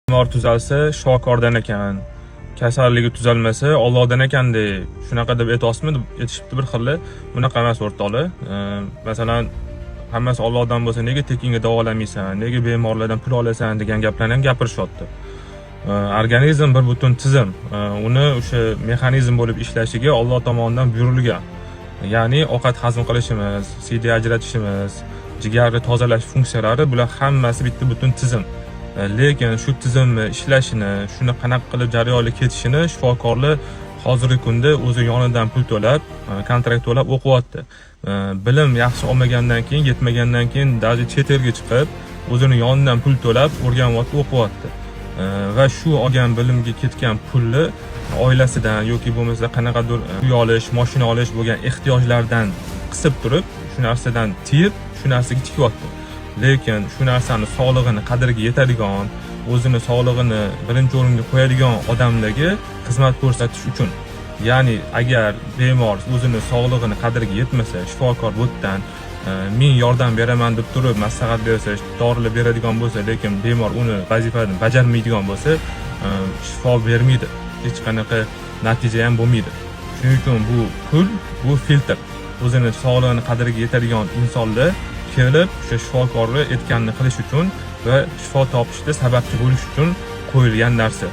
Bemor tuzalsa shifokordan ekan, kasalligi tuzalmasa Allohdan ekanda shunaqa deb aytishibdi bir xilli. Bunaqa emas o'rtoqlar. Masalan, hammasi Allohdan bo'lsa, nega tekinga davolamaysan, nega bemorlardan pul olasan degan gaplarni ham gapirishyapti. Organizm bir butun tizim, uni o'sha mexanizm bo'lib ishlashiga Alloh tomonidan buyurilgan. Ya'ni ovqat hazm qilishimiz, siydik ajratishimiz, jigarni tozalash funksiyalari, bular hammasi bitta butun tizim. Lekin shu tizimni ishlashini, shuni qanaqa qilib jarayonga ketishini shifokorlar hozirgi kunda o'zi yonidan pul to'lab, kontrakt to'lab o'qiyapti. Bilim yaxshi olmagandan keyin, yetmagandan keyin даже chet elga chiqib, o'zini yonidan pul to'lab o'rganyapti, o'qiyapti. Va shu olgan bilimga ketgan pulni oilasidan yoki bo'lmasa qanaqadir uy olish, mashina olish bo'lgan ehtiyojlardan qisib turib, shu narsadan tiyib, shu narsaga tikyapti. Lekin shu narsani sog'lig'ini qadriga yetadigan, o'zini sog'lig'ini birinchi o'ringa qo'yadigan odamlarga xizmat ko'rsatish uchun, ya'ni agar bemor o'zini sog'lig'ini qadriga yetmasa, shifokor bo'tdan men yordam beraman deb turib maslahat bersa, dorilar beradigan bo'lsa, lekin bemor uni vazifasini bajarmaydigan bo'lsa, shifo bermaydi. Hech qanaqa natija ham bo'lmaydi. Shuning uchun bu pul, bu filtr. O'zini sog'lig'ini qadriga yetadigan insonlar kelib, o'sha shifokorlar aytganini qilish uchun va shifo topishda sababchi bo'lish uchun qo'yilgan narsa.